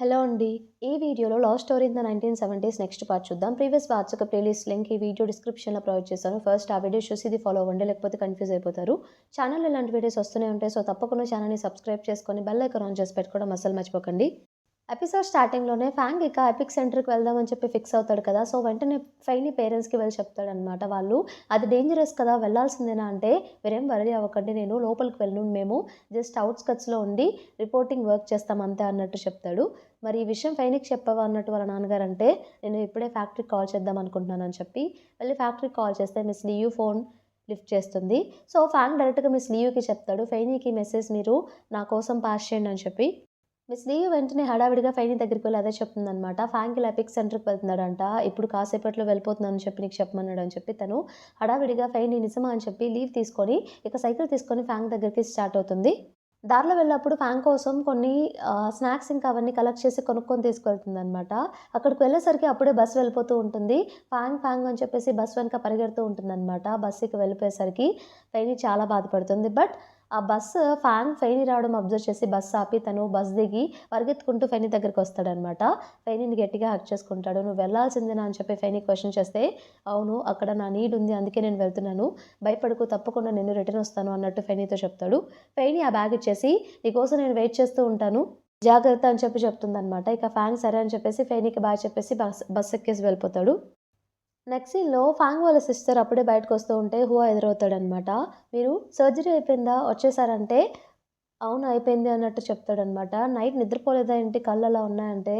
Hello అండి. ఈ వీడియోలో love story in the 1970s next part చూద్దాం. ప్రీవియస్ పార్ట్స్ యొక్క ప్లేలిస్ట్ లింక్ ఈ వీడియో డిస్క్రిప్షన్‌లో ప్రొవైడ్ చేశాను. ఫస్ట్ ఆ వీడియో చూసి ఇది ఫాలో అవ్వండి. లేకపోతే కన్‌ఫ్యూజ్ అయిపోతారు. ఛానల్‌లో ఇలాంటి వీడియోస్ వస్తూనే ఉంటాయి. సో, తప్పకుండా ఛానల్‌ని సబ్స్క్రైబ్ చేసుకొని బెల్ ఐకాన్ ఆన్ చేసి పెట్టుకోవడం అస్సలు మర్చిపోకండి. ఎపిసోడ్ స్టార్టింగ్‌లోనే ఫాంగ్ ఇక ఎపిక్ సెంటర్‌కి వెళ్దామని చెప్పి ఫిక్స్ అవుతాడు కదా! సో, వెంటనే ఫైని పేరెంట్స్‌కి వెళ్ళి చెప్తాడనమాట. వాళ్ళు అది డేంజరస్ కదా! వెళ్ళాల్సిందేనా అంటే, మీరేం వర్రీ అవ్వకండి. నేను లోపలికి వెళ్ళను. మేము జస్ట్ ఔట్‌స్కట్స్‌లో ఉండి రిపోర్టింగ్ వర్క్ చేస్తాం అంతే అన్నట్టు చెప్తాడు. మరి ఈ విషయం ఫైనికి చెప్పావా అన్నట్టు వాళ్ళ నాన్నగారంటే, నేను ఇప్పుడే ఫ్యాక్టరీకి కాల్ చేద్దాం అనుకుంటున్నానని చెప్పి, వెళ్ళి ఫ్యాక్టరీకి కాల్ చేస్తే మిస్ లియూ ఫోన్ లిఫ్ట్ చేస్తుంది. సో, ఫాంగ్ డైరెక్ట్‌గా మిస్ లియూకి చెప్తాడు. ఫైనీకి మెసేజ్ మీరు నా కోసం పాస్ చేయండి అని చెప్పి. మిస్ లియు వెంటనే హడావిడిగా ఫైని దగ్గరికి వెళ్లి అదే చెప్తుందనమాట. ఫాంక్ ఇలా ఎపిక్ సెంటర్‌కి వెళ్తున్నాడంట. ఇప్పుడు కాసేపట్లో వెళ్ళిపోతున్నానని చెప్పి నీకు చెప్పమన్నాడని చెప్పి తను హడావిడిగా ఫైని నిజమా అని చెప్పి లీవ్ తీసుకొని ఇక సైకిల్ తీసుకొని ఫాంక్ దగ్గరికి స్టార్ట్ అవుతుంది. దారిలో వెళ్ళినప్పుడు ఫాంక్ కోసం కొన్ని స్నాక్స్ ఇంకా అవన్నీ కలెక్ట్ చేసి కొనుక్కొని తీసుకెళ్తుందనమాట. అక్కడికి వెళ్ళేసరికి అప్పుడే బస్ వెళ్ళిపోతూ ఉంటుంది. ఫాంగ్ ఫాంగ్ అని చెప్పేసి బస్ వెనక పరిగెడుతూ ఉంటుందనమాట. బస్ ఇక వెళ్ళిపోయేసరికి ఫైని చాలా బాధపడుతుంది. బట్ ఆ బస్సు ఫాంగ్ ఫెయిని రావడం అబ్జర్వ్ చేసి బస్ ఆపి తను బస్ దిగి పరిగెత్తుకుంటూ ఫెయిని దగ్గరికొస్తాడనమాట. ఫెయినిని గట్టిగా హగ్ చేసుకుంటాడు. "నువ్వు వెళ్ళాల్సిందేనా?" అని చెప్పి ఫెయిని క్వెషన్ చేస్తే, "అవును. అక్కడ నా నీడ్ ఉంది. అందుకే నేను వెళ్తున్నాను. భయపడకు తప్పకుండా నేను రిటర్న్ వస్తాను" అన్నట్టు ఫెయినితో చెప్తాడు. ఫెయిని ఆ బ్యాగ్ ఇచ్చేసి, "నీకోసం నేను వెయిట్ చేస్తూ ఉంటాను. జాగ్రత్త" అని చెప్పి చెప్తుందనమాట. ఇక ఫాంగ్ సరే అని చెప్పేసి ఫెయినికి బాయ్ చెప్పేసి బస్ ఎక్కేసి వెళ్ళిపోతాడు. నెక్స్ట్ సీన్‌లో ఫాంగ్ వాళ్ళ సిస్టర్ అప్పుడే బయటకొస్తూ ఉంటే హుఆ ఎదురవుతాడనమాట. "మీరు సర్జరీ అయిపోయిందా? వచ్చేసారంటే" "అవును అయిపోయింది" అన్నట్టు చెప్తాడనమాట. "నైట్ నిద్రపోలేదా ఏంటి కళ్ళలా ఉన్నాయంటే"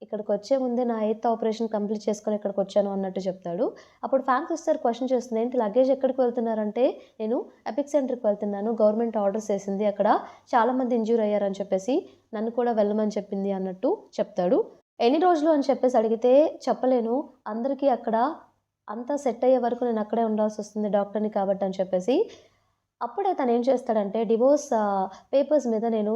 "ఇక్కడికొచ్చే ముందే నా 8థ్ ఆపరేషన్ కంప్లీట్ చేసుకొని ఇక్కడికొచ్చాను" అన్నట్టు చెప్తాడు. అప్పుడు ఫాంగ్ సిస్టర్ క్వెషన్ చేస్తుంది. "ఏంటి లగేజ్ ఎక్కడికి వెళ్తున్నారంటే" "నేను ఎపిక్ సెంటర్‌కి వెళ్తున్నాను. గవర్నమెంట్ ఆర్డర్స్ ఏసింది. అక్కడ చాలామంది ఇంజ్యూర్ అయ్యారని చెప్పేసి నన్ను కూడా వెళ్ళమని చెప్పింది" అన్నట్టు చెప్తాడు. "ఎన్ని రోజులు" అని చెప్పేసి అడిగితే చెప్పలేను. అందరికీ అక్కడ అంతా సెట్ అయ్యే వరకు నేను అక్కడే ఉండాల్సొస్తుంది డాక్టర్‌ని కాబట్టి అని చెప్పేసి, అప్పుడే తనేం చేస్తాడంటే డివోర్స్ పేపర్స్ మీద నేను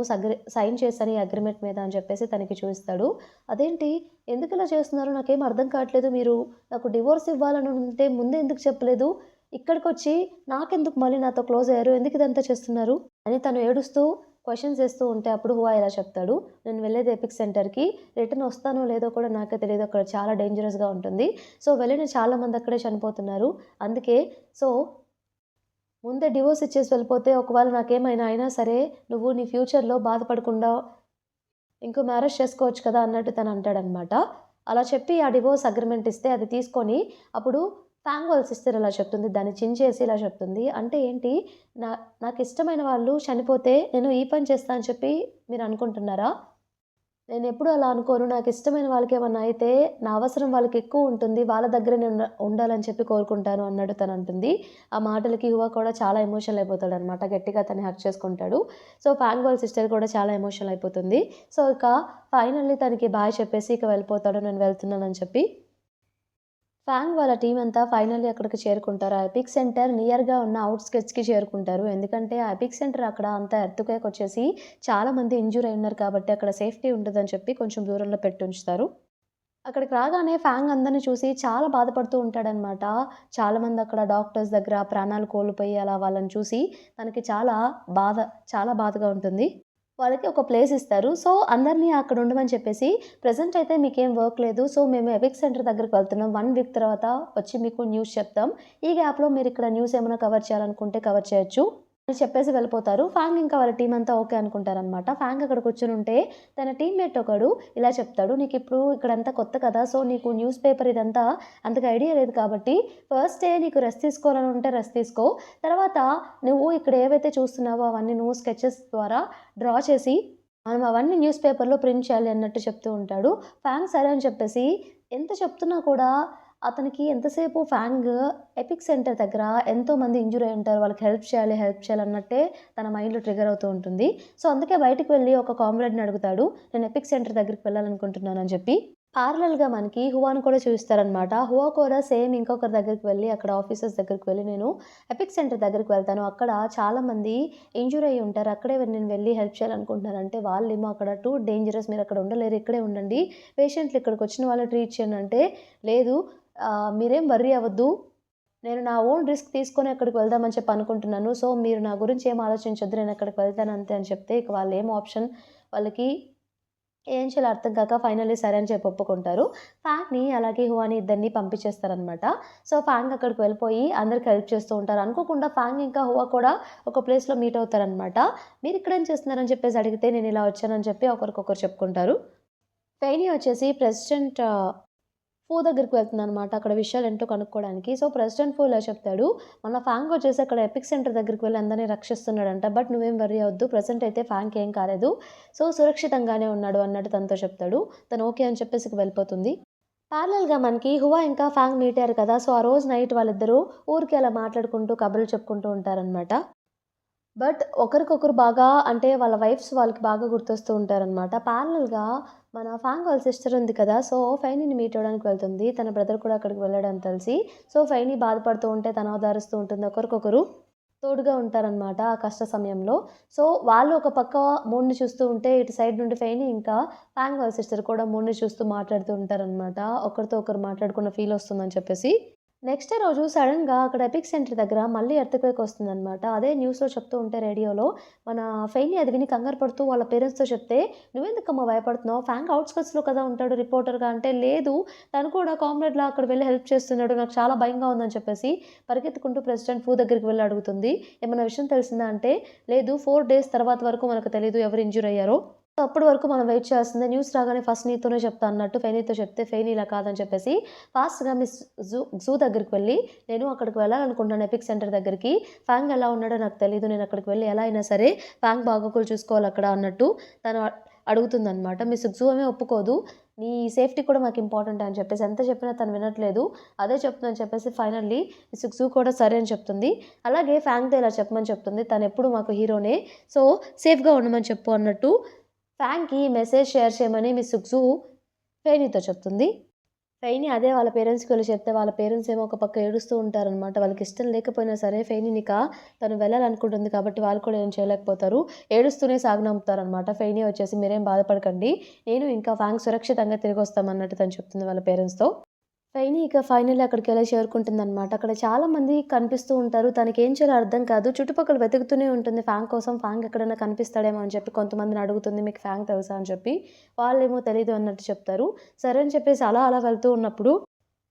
సైన్ చేశాను ఈ అగ్రీమెంట్ మీద అని చెప్పేసి తనకి చూయిస్తాడు. "అదేంటి? ఎందుకిలా చేస్తున్నారు? నాకేం అర్థం కావట్లేదు. మీరు నాకు డివోర్స్ ఇవ్వాలని ఉంటే ముందే ఎందుకు చెప్పలేదు? ఇక్కడికొచ్చి నాకెందుకు మళ్ళీ నాతో క్లోజ్ అయ్యారు? ఎందుకు ఇదంతా చేస్తున్నారు?" అని తను ఏడుస్తూ క్వెషన్స్ ఏస్తూ ఉంటే అప్పుడు హుఆ ఇలా చెప్తాడు. "నేను వెళ్ళేది ఎపిక్ సెంటర్‌కి. రిటర్న్ వస్తానో లేదో కూడా నాకే తెలీదు. అక్కడ చాలా డేంజరస్‌గా ఉంటుంది. సో, వెళ్ళిన చాలామంది అక్కడే చనిపోతున్నారు. అందుకే సో, ముందే డివోర్స్ ఇచ్చేసి వెళ్ళిపోతే ఒకవేళ నాకేమైనా అయినా సరే నువ్వు నీ ఫ్యూచర్‌లో బాధపడకుండా ఇంకో మ్యారేజ్ చేసుకోవచ్చు కదా!" అన్నట్టు తను అంటాడనమాట. అలా చెప్పి ఆ డివోర్స్ అగ్రీమెంట్ ఇస్తే అది తీసుకొని అప్పుడు ఫాంగ్ వాళ్ళ సిస్టర్ ఇలా చెప్తుంది. దాన్ని చించేసి ఇలా చెప్తుంది. "అంటే ఏంటి? నా నాకిష్టమైన వాళ్ళు చనిపోతే నేను ఈ పని చేస్తా అని చెప్పి మీరనుకుంటున్నారా? నేనెప్పుడూ అలా అనుకోను. నాకిష్టమైన వాళ్ళకేమన్నా అయితే, నా అవసరం వాళ్ళకెక్కువుంటుంది. వాళ్ళ దగ్గరే నేను ఉండాలని చెప్పి కోరుకుంటాను" అన్నట్టు తనంటుంది. ఆ మాటలకి యువ కూడా చాలా ఎమోషనల్ అయిపోతాడనమాట. గట్టిగా తన్ని హగ్ చేసుకుంటాడు. సో, ఫాంగ్ వాళ్ళ సిస్టర్ కూడా చాలా ఎమోషనల్ అయిపోతుంది. సో, ఇక ఫైనల్లీ తనకి బాయ్ చెప్పేసి ఇక వెళ్ళిపోతాడు. నేను వెళ్తున్నానని చెప్పి. ఫాంగ్ వాళ్ళ టీమ్ అంతా ఫైనల్లీ అక్కడికి చేరుకుంటారు. ఆ ఎపిక్ సెంటర్ నియర్‌గా ఉన్న ఔట్‌స్కట్స్‌కి చేరుకుంటారు. ఎందుకంటే, ఆ ఎపిక్ సెంటర్ అక్కడ అంతా ఎర్త్‌క్వేక్ వచ్చేసి చాలా మంది ఇంజ్యూర్ అయ్యున్నారు కాబట్టి అక్కడ సేఫ్టీ ఉండదని చెప్పి కొంచెం దూరంలో పెట్టుంచుతారు. అక్కడికి రాగానే ఫాంగ్ అందరిని చూసి చాలా బాధపడుతూ ఉంటాడనమాట. చాలామంది అక్కడ డాక్టర్స్ దగ్గర ప్రాణాలు కోల్పోయి అలా వాళ్ళని చూసి తనకి చాలా బాధగా ఉంటుంది. వాళ్ళకి ఒక ప్లేస్ ఇస్తారు. సో, అందరిని అక్కడ ఉండమని చెప్పేసి, "ప్రెజెంట్ అయితే మీకేం వర్క్ లేదు. సో, మేము ఎపిక్ సెంటర్ దగ్గరికి వెళ్తున్నాం. 1 వీక్ తర్వాత వచ్చి మీకు న్యూస్ చెప్తాం. ఈ గ్యాప్‌లో మీరిక్కడ న్యూస్ ఏమైనా కవర్ చేయాలనుకుంటే కవర్ చేయొచ్చు" అని చెప్పేసి వెళ్ళిపోతారు. ఫాంగ్ ఇంకా వాళ్ళ టీమ్ అంతా ఓకే అనుకుంటారనమాట. ఫాంగ్ అక్కడ కూర్చొనుంటే తన టీమ్‌మేట్ ఒకడు ఇలా చెప్తాడు. "నీకిప్పుడు ఇక్కడంతా కొత్త కదా! సో, నీకు న్యూస్ పేపర్ ఇదంతా అంతగా ఐడియా లేదు కాబట్టి, ఫస్ట్ డే నీకు రెస్ట్ తీసుకోవాలని ఉంటే రెస్ట్ తీసుకో. తర్వాత నువ్వు ఇక్కడ ఏవైతే చూస్తున్నావో అవన్నీ నువ్వు స్కెచెస్ ద్వారా డ్రా చేసి మనం అవన్నీ న్యూస్ పేపర్‌లో ప్రింట్ చేయాలి" అన్నట్టు చెప్తూ ఉంటాడు. ఫాంగ్ సరే అని చెప్పేసి ఎంత చెప్తున్నా కూడా అతనికి ఎంతసేపు ఫాంగ్ ఎపిక్ సెంటర్ దగ్గర ఎంతోమంది ఇంజ్యూర్ అయ్యి ఉంటారు. వాళ్ళకి హెల్ప్ చేయాలి అన్నట్టే తన మైండ్‌లో ట్రిగ్గర్ అవుతూ ఉంటుంది. సో, అందుకే బయటికి వెళ్లి ఒక కామ్రేడ్‌ని అడుగుతాడు. "నేను ఎపిక్ సెంటర్ దగ్గరికి వెళ్ళాలనుకుంటున్నాను" అని చెప్పి. పారలెల్‌గా మనకి హువాను కూడా చూయిస్తారనమాట. హువా కూడా సేమ్ ఇంకొకరి దగ్గరికి వెళ్లి అక్కడ ఆఫీసర్స్ దగ్గరికి వెళ్లి నేను ఎపిక్ సెంటర్ దగ్గరికి వెళ్తాను. అక్కడ చాలామంది ఇంజ్యూర్ అయ్యి ఉంటారు. అక్కడే నేను వెళ్లి హెల్ప్ చేయాలనుకుంటున్నాను అంటే వాళ్ళేమో అక్కడ టూ డేంజరస్ మీరక్కడ ఉండలేరు. ఇక్కడే ఉండండి. పేషెంట్లు ఇక్కడికొచ్చిన వాళ్ళని ట్రీట్ చేయండి అంటే, లేదు మీరేం వర్రీ అవ్వద్దు. నేను నా ఓన్ రిస్క్ తీసుకొని అక్కడికి వెళ్దామని చెప్పి అనుకుంటున్నాను. సో, మీరు నా గురించి ఏం ఆలోచించొద్దు. నేను అక్కడికి వెళ్తాను అంతే అని చెప్తే ఇక వాళ్ళేం ఆప్షన్ వాళ్ళకి ఏం చేయాలో అర్థం కాక ఫైనల్లీ సరే అని చెప్పి ఒప్పుకుంటారు. ఫ్యాంగ్‌ని అలాగే హువాని ఇద్దరిని పంపించేస్తారనమాట. సో, ఫ్యాంగ్ అక్కడికి వెళ్ళిపోయి అందరికి హెల్ప్ చేస్తూ ఉంటారు. అనుకోకుండా ఫ్యాంగ్ ఇంకా హువా కూడా ఒక ప్లేస్‌లో మీట్ అవుతారనమాట. మీరిక్కడేం చేస్తున్నారని చెప్పేసి అడిగితే నేనిలా వచ్చానని చెప్పి ఒకరికొకరు చెప్పుకుంటారు. ఫెయినీ వచ్చేసి ప్రెసిడెంట్ ఫూ దగ్గరికి వెళ్తుందనమాట. అక్కడ విషయాలేంటో కనుక్కోవడానికి. సో, ప్రెసిడెంట్ ఫూ ఇలా చెప్తాడు. మన ఫ్యాంగ్ వచ్చేసి అక్కడ ఎపిక్ సెంటర్ దగ్గరికి వెళ్లి అందరిని రక్షిస్తున్నాడంట. బట్ నువ్వేం వర్రీ అవ్వద్దు. ప్రెజెంట్ అయితే ఫ్యాంగ్‌కి ఏం కాలేదు. సో, సురక్షితంగానే ఉన్నాడు అన్నట్టు తనతో చెప్తాడు. తను ఓకే అని చెప్పేసి ఇక వెళ్ళిపోతుంది. ప్యారలల్‌గా మనకి హువా ఇంకా ఫ్యాంగ్ మీట్ అయ్యారు కదా! సో, ఆ రోజు నైట్ వాళ్ళిద్దరూ ఊరికే అలా మాట్లాడుకుంటూ కబుర్లు చెప్పుకుంటూ ఉంటారనమాట. బట్ ఒకరికొకరు బాగా అంటే వాళ్ళ వైఫ్స్ వాళ్ళకి బాగా గుర్తొస్తూ ఉంటారనమాట. ప్యారలల్‌గా మన ఫాంగ్ వాళ్ళ సిస్టర్ ఉంది కదా! సో, ఫైనీని మీట్ అవ్వడానికి వెళ్తుంది. తన బ్రదర్ కూడా అక్కడికి వెళ్ళాడని తెలిసి. సో, ఫైనీ బాధపడుతూ ఉంటే తను ఓదారుస్తూ ఉంటుంది. ఒకరికొకరు తోడుగా ఉంటారనమాట ఆ కష్ట సమయంలో. సో, వాళ్ళు ఒక పక్క మూడ్‌ని చూస్తూ ఉంటే ఇటు సైడ్ నుండి ఫైనీ ఇంకా ఫాంగ్ వాళ్ళ సిస్టర్ కూడా మూడ్‌ని చూస్తూ మాట్లాడుతూ ఉంటారనమాట. ఒకరితో ఒకరు మాట్లాడుకున్న ఫీల్ వస్తుందని చెప్పేసి. నెక్స్ట్ డే రోజు సడెన్‌గా అక్కడ ఎపిక్ సెంటర్ దగ్గర మళ్ళీ ఎర్త్‌క్వేక్ వస్తుందనమాట. అదే న్యూస్‌లో చెప్తూ ఉంటే రేడియోలో మన ఫెయినీ అది విని కంగారు పడుతూ వాళ్ళ పేరెంట్స్‌తో చెప్తే, "నువ్వెందుకమ్మా భయపడుతున్నావు? ఫ్యాంక్ ఔట్‌స్కర్ట్స్‌లో కదా ఉంటాడు రిపోర్టర్‌గా" అంటే, "లేదు తను కూడా కామ్రేడ్‌లా అక్కడ వెళ్లి హెల్ప్ చేస్తున్నాడు. నాకు చాలా భయంగా ఉందని" చెప్పేసి పరిగెత్తుకుంటూ ప్రెసిడెంట్ ఫూ దగ్గరికి వెళ్లి అడుగుతుంది. "ఏమన్నా విషయం తెలిసిందా?" అంటే, "లేదు 4 డేస్ తర్వాత వరకు మనకు తెలీదు ఎవరు ఇంజ్యూర్ అయ్యారో. సో, అప్పటి వరకు మనం వెయిట్ చేయాల్సిందే. న్యూస్ రాగానే ఫస్ట్ నీతోనే చెప్తా" అన్నట్టు ఫెయినీతో చెప్తే, ఫెయినీ ఇలా కాదని చెప్పేసి ఫాస్ట్‌గా మిస్ జూ దగ్గరికి వెళ్ళి, "నేను అక్కడికి వెళ్ళాలనుకుంటున్నాను ఎపిక్ సెంటర్ దగ్గరికి. ఫాంగ్ ఎలా ఉన్నాడో నాకు తెలీదు. నేను అక్కడికి వెళ్లి ఎలా అయినా సరే ఫాంగ్ బాగోగులు చూసుకోవాలక్కడ" అన్నట్టు తను అడుగుతుందనమాట. మిస్ జూ ఏమీ ఒప్పుకోదు. "నీ సేఫ్టీ కూడా మాకు ఇంపార్టెంటే" అని చెప్పేసి ఎంత చెప్పినా తను వినట్లేదు. అదే చెప్తుందని చెప్పేసి ఫైనల్లీ మిస్ జూ కూడా సరే అని చెప్తుంది. అలాగే ఫాంగ్‌తో ఇలా చెప్పమని చెప్తుంది. "తనెప్పుడు మాకు హీరోనే. సో, సేఫ్‌గా ఉండమని చెప్పు" అన్నట్టు ఫ్యాన్‌కి మెసేజ్ షేర్ చేయమని మిస్ జూ ఫెయినీతో చెప్తుంది. ఫెయినీ అదే వాళ్ళ పేరెంట్స్‌కి వెళ్లి చెప్తే వాళ్ళ పేరెంట్స్ ఏమో ఒక పక్క ఏడుస్తూ ఉంటారనమాట. వాళ్ళకిష్టం లేకపోయినా సరే ఫెయినీనిక తను వెళ్ళాలనుకుంటుంది కాబట్టి వాళ్ళు కూడా ఏం చేయలేకపోతారు. ఏడుస్తూనే సాగనంపుతారనమాట. ఫెయినీ వచ్చేసి మీరేం బాధపడకండి. నేను ఇంకా ఫాంగ్ సురక్షితంగా తిరిగొస్తాం అన్నట్టు తను చెప్తుంది వాళ్ళ పేరెంట్స్‌తో. ఫైని ఇక ఫైనల్లీ అక్కడికెళ్ళి చేరుకుంటుందనమాట. అక్కడ చాలామంది కనిపిస్తూ ఉంటారు. తనకేం చేయాలో అర్థం కాదు. చుట్టుపక్కల వెతుకుతూనే ఉంటుంది ఫాంగ్ కోసం. ఫాంగ్ ఎక్కడైనా కనిపిస్తాడేమో అని చెప్పి కొంతమందిని అడుగుతుంది. మీకు ఫాంగ్ తెలుసా అని చెప్పి. వాళ్ళేమో తెలీదు అన్నట్టు చెప్తారు. సరే అని చెప్పేసి అలా అలా వెళ్తూ ఉన్నప్పుడు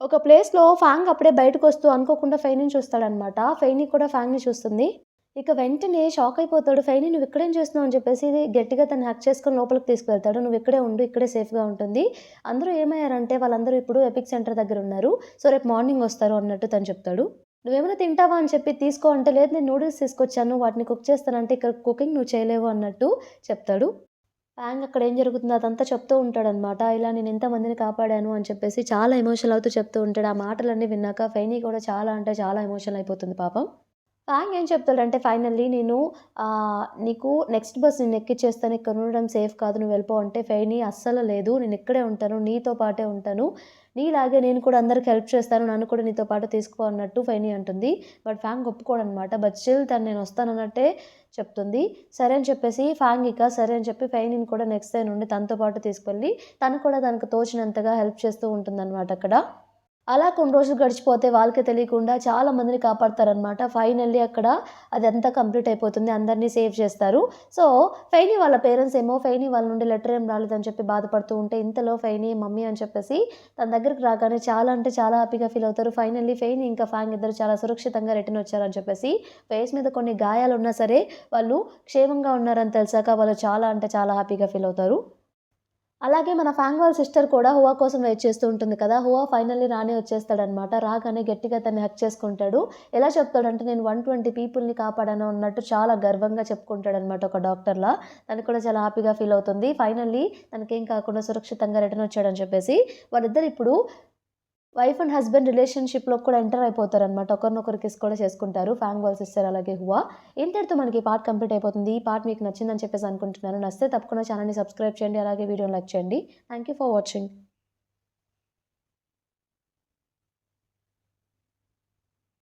ఒక ప్లేస్‌లో ఫాంగ్ అప్పుడే బయటకొస్తూ అనుకోకుండా ఫెయినీని చూస్తాడనమాట. ఫెయినీ కూడా ఫాంగ్‌ని చూస్తుంది. ఇక వెంటనే షాకయిపోతాడు. "ఫెయినీ నువ్విక్కడేం చేస్తున్నావు?" అని చెప్పేసి గట్టిగా తనని హగ్ చేసుకొని లోపలికి తీసుకువెళ్తాడు. "నువ్విక్కడే ఉండు. ఇక్కడే సేఫ్‌గా ఉంటుంది." అందరూ ఏమయ్యారంటే వాళ్ళందరూ ఇప్పుడు ఎపిక్ సెంటర్ దగ్గరున్నారు. సో, రేపు మార్నింగ్ వస్తారు అన్నట్టు తను చెప్తాడు. "నువ్వేమైనా తింటావా?" అని చెప్పి తీసుకో అంటే, "లేదు నేను నూడిల్స్ తీసుకొచ్చాను. వాటిని కుక్ చేస్తానంటే ఇక్కడ కుకింగ్ నువ్వు చేయలేవు" అన్నట్టు చెప్తాడు. ఫ్యాంగ్ అక్కడ ఏం జరుగుతుందో అదంతా చెప్తూ ఉంటాడనమాట. ఇలా నేను ఇంతమందిని కాపాడాను అని చెప్పేసి చాలా ఎమోషనల్ అవుతూ చెప్తూ ఉంటాడు. ఆ మాటలన్నీ విన్నాక ఫెయినీ కూడా చాలా అంటే చాలా ఎమోషనల్ అయిపోతుంది పాపం. ఫ్యాంగ్ ఏం చెప్తాడంటే ఫైనల్లీ నేను నీకు నెక్స్ట్ బస్ నిన్నెక్కిచ్చేస్తాను. ఇక్కడ ఉండడం సేఫ్ కాదు. నువ్వు వెళ్ళిపో అంటే ఫెయినీ అస్సలు లేదు. నేనిక్కడే ఉంటాను. నీతో పాటే ఉంటాను. నీలాగే నేను కూడా అందరికి హెల్ప్ చేస్తాను. నన్ను కూడా నీతో పాటు తీసుకుపో అన్నట్టు ఫెయినీ అంటుంది. బట్ ఫ్యాంగ్ ఒప్పుకోడనమాట. బట్ స్టిల్ తను నేనొస్తానన్నట్టే చెప్తుంది. సరే అని చెప్పేసి ఫ్యాంగ్ ఇక సరే అని చెప్పి ఫెయినీని కూడా నెక్స్ట్ డే నుండి తనతో పాటు తీసుకెళ్ళి తను కూడా తనకు తోచినంతగా హెల్ప్ చేస్తూ ఉంటుందనమాట అక్కడ. అలా కొన్ని రోజులు గడిచిపోతే వాళ్ళకే తెలియకుండా చాలా మందిని కాపాడతారనమాట. ఫైనల్లీ అక్కడ అదంతా కంప్లీట్ అయిపోతుంది. అందరిని సేవ్ చేస్తారు. సో, ఫెయినీ వాళ్ళ పేరెంట్స్ ఏమో ఫెయినీ వాళ్ళ నుండి లెటర్ ఏం రాలేదని చెప్పి బాధపడుతూ ఉంటే, ఇంతలో ఫెయినీ మమ్మీ అని చెప్పేసి తన దగ్గరికి రాగానే చాలా అంటే చాలా హ్యాపీగా ఫీల్ అవుతారు. ఫైనల్లీ ఫెయినీ ఇంకా ఫాంగ్ ఇద్దరు చాలా సురక్షితంగా రిటర్న్ వచ్చారని చెప్పేసి, ఫేస్ మీద కొన్ని గాయాలున్నా సరే వాళ్ళు క్షేమంగా ఉన్నారని తెలిసాక వాళ్ళు చాలా అంటే చాలా హ్యాపీగా ఫీల్ అవుతారు. అలాగే మన ఫాంగ్ వాళ్ళ సిస్టర్ కూడా హువా కోసం వెయిట్ చేస్తూ ఉంటుంది కదా! హువా ఫైనల్లీ రానే వచ్చేస్తాడనమాట. రాగానే గట్టిగా తనని హగ్ చేసుకుంటాడు. ఎలా చెప్తాడంటే నేను 120 పీపుల్‌ని కాపాడాను అన్నట్టు చాలా గర్వంగా చెప్పుకుంటాడనమాట ఒక డాక్టర్‌లా. తను కూడా చాలా హ్యాపీగా ఫీల్ అవుతుంది. ఫైనల్లీ తనకేం కాకుండా సురక్షితంగా రిటర్న్ వచ్చాడని చెప్పేసి వాళ్ళిద్దరు ఇప్పుడు వైఫ్ అండ్ హస్బెండ్ రిలేషన్‌షిప్‌లోకి కూడా ఎంటర్ అయిపోతారనమాట. ఒకరినొకరు కిస్ కూడా చేసుకుంటారు. ఫాంగ్ వాళ్ళ సిస్టర్ అలాగే హువా. ఇంతటితో మనకి ఈ పార్ట్ కంప్లీట్ అయిపోతుంది. ఈ పార్ట్ మీకు నచ్చిందని చెప్పేసి అనుకుంటున్నాను. నచ్చితే తప్పకుండా ఛానెల్‌ని సబ్స్క్రైబ్ చేయండి. అలాగే వీడియోని లైక్ చేయండి. Thank you for watching.